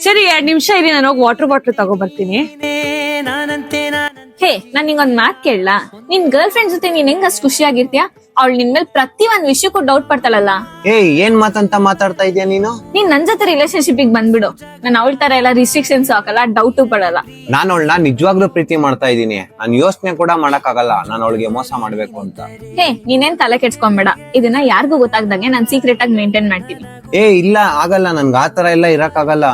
ಸರಿ 2 ನಿಮಿಷ ಇರಿ, ನಾನು ಹೋಗಿ ವಾಟರ್ ಬಾಟ್ಲ್ ತಗೋಬರ್ತೀನಿ. ಹೇ, ನಾನ್ ನಿಂಗೊಂದ್ ಮಾತ್ ಕೇಳಲಾ? ನಿನ್ ಗರ್ಲ್ ಫ್ರೆಂಡ್ ಜೊತೆ ನೀನ್ ಹೆಂಗ್ ಅಷ್ಟ್ ಖುಷಿಯಾಗಿರ್ತೀಯ? ಅವಳು ನಿನ್ ಮೇಲೆ ಪ್ರತಿ ಒಂದ್ ವಿಷಯಕ್ಕೂ ಡೌಟ್ ಪಡ್ತಾಳಲ್ಲ. ಏನ್ ಮಾತಂತ ಮಾತಾಡ್ತಾ ಇದೀಯ ನೀನು? ನೀನ್ ನನ್ ಜೊತೆ ರಿಲೇಶನ್ಶಿಪ್ ಬಂದ್ಬಿಡು. ನಾನು ಅವಳ ತರ ಎಲ್ಲ ರಿಸ್ಟ್ರಿಕ್ಷನ್ಸ್ ಹಾಕಲ್ಲ, ಡೌಟು ಪಡಲ್ಲ. ನಾನು ಅವಳನ್ನ ನಿಜವಾಗ್ಲೂ ಪ್ರೀತಿ ಮಾಡ್ತಾ ಇದೀನಿ. ನಾನ್ ಯೋಚನೆ ಕೂಡ ಮಾಡಕ್ ಆಗಲ್ಲ ನಾನು ಅವಳಿಗೆ ಮೋಸ ಮಾಡ್ಬೇಕು ಅಂತ. ಹೇ, ನೀನೇನ್ ತಲೆ ಕೆಡ್ಸ್ಕೊಂಬೇಡ. ಇದನ್ನ ಯಾರಿಗೂ ಗೊತ್ತಾಗ್ದಂಗೆ ನಾನ್ ಸೀಕ್ರೆಟ್ ಆಗಿ ಮೇಂಟೈನ್ ಮಾಡ್ತೀನಿ. ಇಲ್ಲ ಆಗಲ್ಲ, ನನ್ಗೆ ಆತರ ಎಲ್ಲ ಇರಕ್ ಆಗಲ್ಲ.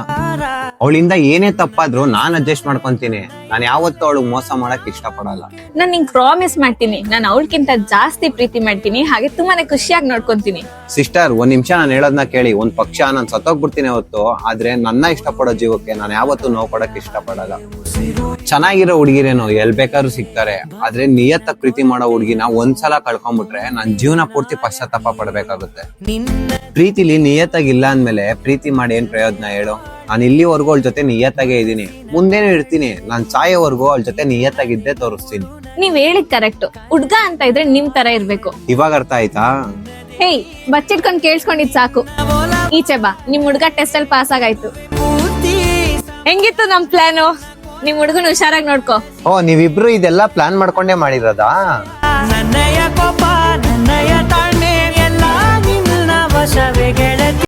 ಅವಳಿಂದ ಏನೇ ತಪ್ಪಾದ್ರೂ ನಾನ್ ಅಡ್ಜಸ್ಟ್ ಮಾಡ್ಕೊಂತೀನಿ. ನಾನ್ ಯಾವತ್ತೂ ಅವಳು ಮೋಸ ಮಾಡಕ್ ಇಷ್ಟ ಪಡಲ್ಲ. ನಾನ್ ನಿಂಗ್ ಪ್ರಾಮಿಸ್ ಮಾಡ್ತೀನಿ, ನಾನು ಅವಳಕ್ಕಿಂತ ಜಾಸ್ತಿ ಪ್ರೀತಿ ಮಾಡ್ತೀನಿ, ಹಾಗೆ ತುಂಬಾನೇ ಖುಷಿಯಾಗಿ ನೋಡ್ಕೊಂತೀನಿ. ಸಿಸ್ಟರ್, 1 ನಿಮಿಷ ನಾನು ಹೇಳೋದ್ನ ಕೇಳಿ. ಒಂದ್ ಪಕ್ಷ ನಾನ್ ಸತ್ತೋಗ್ಬಿಡ್ತೀನಿ ಹೊತ್ತು, ಆದ್ರೆ ನನ್ನ ಇಷ್ಟಪಡೋ ಜೀವಕ್ಕೆ ನಾನು ಯಾವತ್ತೂ ನೋವು ಕೊಡಕ್ ಇಷ್ಟ ಪಡಲ್ಲ. ಚೆನ್ನಾಗಿರೋ ಹುಡುಗಿರೇನೋ ಎಲ್ ಬೇಕಾದ್ರೂ ಸಿಗ್ತಾರೆ, ಆದ್ರೆ ನಿಯತ್ತ ಪ್ರೀತಿ ಮಾಡೋ ಹುಡುಗಿನ ಒಂದ್ಸಲ ಕಳ್ಕೊಂಡ್ಬಿಟ್ರೆ ನನ್ ಜೀವನ ಪೂರ್ತಿ ಪಶ್ಚಾತ್ತಾಪ ಪಡ್ಬೇಕಾಗುತ್ತೆ. ಪ್ರೀತಿಲಿ ನಿಯತ್ತಾಗಿಲ್ಲ ಅಂದ್ಮೇಲೆ ಪ್ರೀತಿ ಮಾಡಿ ಏನ್ ಪ್ರಯೋಜನ ಹೇಳು? ನಾನು ಇಲ್ಲಿವರೆಗೂ ಅವಳ ಜೊತೆ ನಿಯತ್ತಾಗೆ ಇದೀನಿ, ಮುಂದೇನು ಇರ್ತೀನಿ. ನಾನ್ ಸಾಯೋವರೆಗೂ ಅವಳ ಜೊತೆ ನಿಯತ್ತಾಗಿದ್ದೇ ತೋರಿಸ್ತೀನಿ. ನೀವ್ ಹೇಳಿದ್ ಕರೆಕ್ಟ್. ಹುಡ್ಗ ಅಂತ ಇದ್ರೆ ನಿಮ್ ತರ ಇರ್ಬೇಕು. ಇವಾಗ ಅರ್ಥ ಆಯ್ತಾ? ಹೇಯ್, ಬಚ್ಚಿಟ್ಕೊಂಡ್ ಕೇಳಿಸ್ಕೊಂಡಿದ್ ಸಾಕು. ಈಚೆ ಬಾ, ನಿಮ್ ಹುಡ್ಗ ಟೆಸ್ಟ್ ಅಲ್ಲಿ ಪಾಸ್ ಆಗಾಯ್ತು. ಹೆಂಗಿತ್ತು ನಮ್ ಪ್ಲಾನು? ನಿಮ್ ಹುಡ್ಗನ್ ಹುಷಾರಾಗಿ ನೋಡ್ಕೋ. ನೀವಿಬ್ರು ಇದೆಲ್ಲ ಪ್ಲಾನ್ ಮಾಡ್ಕೊಂಡೇ ಮಾಡಿರೋದಾ? ನನ್ನಯ ಕೋಪ, ನನ್ನಯ ತಾಳ್ಮೆ ಎಲ್ಲ ನಿನ್ನ ವಶವೇ ಗೆಳತಿ.